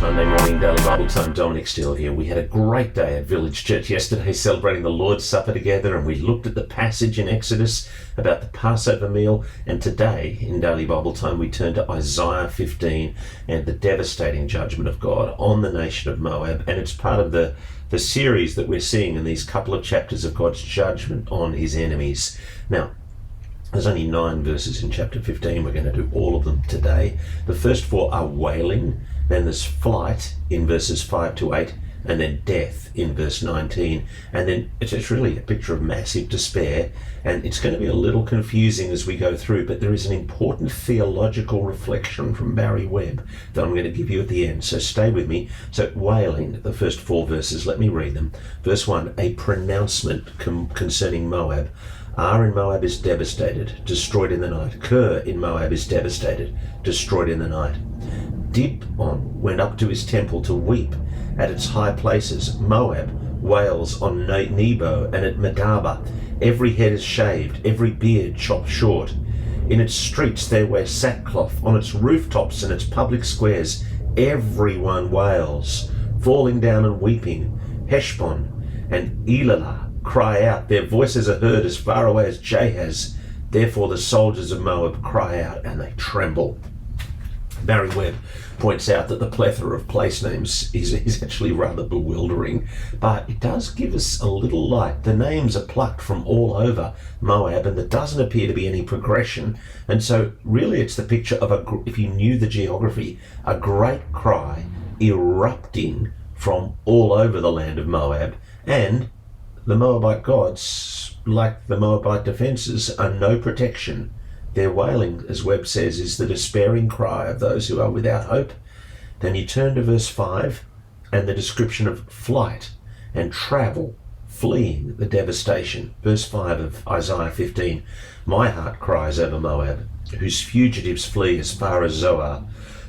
Monday morning, Daily Bible Time. Dominic Steele here. We had a great day at Village Church yesterday, celebrating the Lord's Supper together, and we looked at the passage in Exodus about the Passover meal. And today, in Daily Bible Time, we turn to Isaiah 15 and the devastating judgment of God on the nation of Moab. And it's part of the series that we're seeing in these couple of chapters of God's judgment on his enemies. Now, there's only 9 verses in chapter 15. We're going to do all of them today. The first 4 are wailing, then there's flight in verses 5 to 8, and then death in verse 19. And then it's really a picture of massive despair, and it's going to be a little confusing as we go through, but there is an important theological reflection from Barry Webb that I'm going to give you at the end, so stay with me. So wailing, the first 4 verses, let me read them. Verse 1, a pronouncement concerning Moab. Ar in Moab is devastated, destroyed in the night. Ker in Moab is devastated, destroyed in the night. Dibon went up to his temple to weep at its high places. Moab wails on Nebo and at Medaba. Every head is shaved, every beard chopped short. In its streets they wear sackcloth, on its rooftops and its public squares everyone wails, falling down and weeping. Heshbon and Elah cry out, their voices are heard as far away as Jahaz. Therefore the soldiers of Moab cry out and they tremble. Barry Webb points out that the plethora of place names is actually rather bewildering, but it does give us a little light. The names are plucked from all over Moab, and there doesn't appear to be any progression. And so really it's the picture of, if you knew the geography, a great cry erupting from all over the land of Moab. And the Moabite gods, like the Moabite defences, are no protection. Their wailing, as Webb says, is the despairing cry of those who are without hope. Then you turn to verse 5 and the description of flight and travel, fleeing the devastation. Verse 5 of Isaiah 15, my heart cries over Moab, whose fugitives flee as far as Zoar.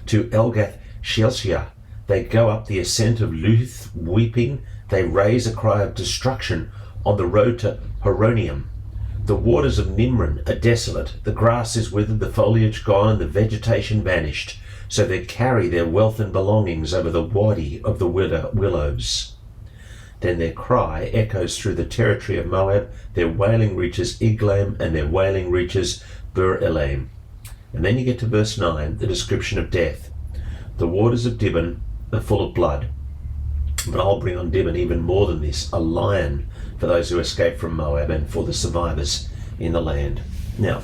To Elgath Shelshia they go up the ascent of Luth, weeping. They raise a cry of destruction on the road to Horonium. The waters of Nimrin are desolate, the grass is withered, the foliage gone, and the vegetation vanished. So they carry their wealth and belongings over the wadi of the willows. Then their cry echoes through the territory of Moab, their wailing reaches Iglam, and their wailing reaches Bur Elam. And then you get to verse 9, the description of death. The waters of Dibon are full of blood. But I'll bring on Dibon even more than this, a lion for those who escape from Moab and for the survivors in the land. Now,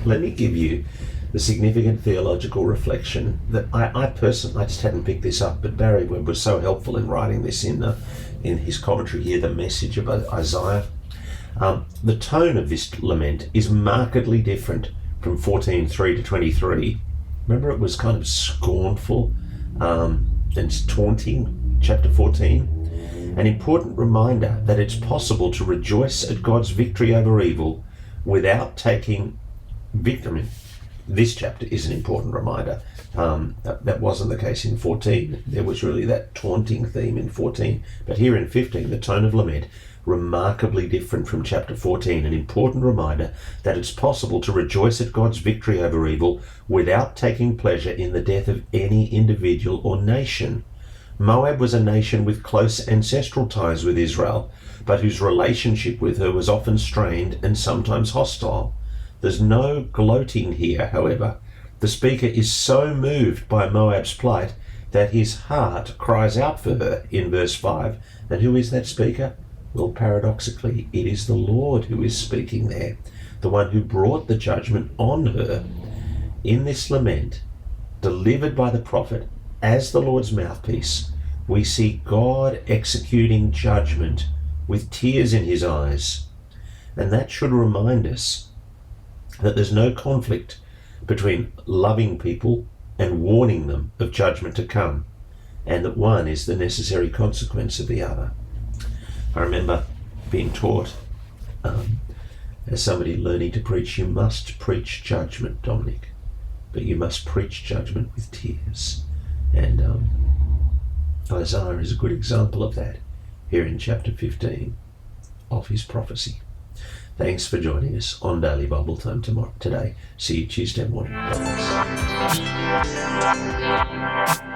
let me give you the significant theological reflection that I personally, I just hadn't picked this up, but Barry Webb was so helpful in writing this in his commentary here, the message of Isaiah. The tone of this lament is markedly different from 14:3 to 23. Remember, it was kind of scornful and taunting. Chapter 14, an important reminder that it's possible to rejoice at God's victory over evil without taking victory. This chapter is an important reminder. That wasn't the case in 14. There was really that taunting theme in 14. But here in 15, the tone of lament, remarkably different from chapter 14, an important reminder that it's possible to rejoice at God's victory over evil without taking pleasure in the death of any individual or nation. Moab was a nation with close ancestral ties with Israel, but whose relationship with her was often strained and sometimes hostile. There's no gloating here, however. The speaker is so moved by Moab's plight that his heart cries out for her in verse 5. And who is that speaker? Well, paradoxically, it is the Lord who is speaking there, the one who brought the judgment on her. In this lament, delivered by the prophet as the Lord's mouthpiece, we see God executing judgment with tears in his eyes. And that should remind us that there's no conflict between loving people and warning them of judgment to come, and that one is the necessary consequence of the other. I remember being taught, as somebody learning to preach, you must preach judgment, Dominic, but you must preach judgment with tears. And Isaiah is a good example of that here in chapter 15 of his prophecy. Thanks for joining us on Daily Bible Time today. See you Tuesday morning. God bless.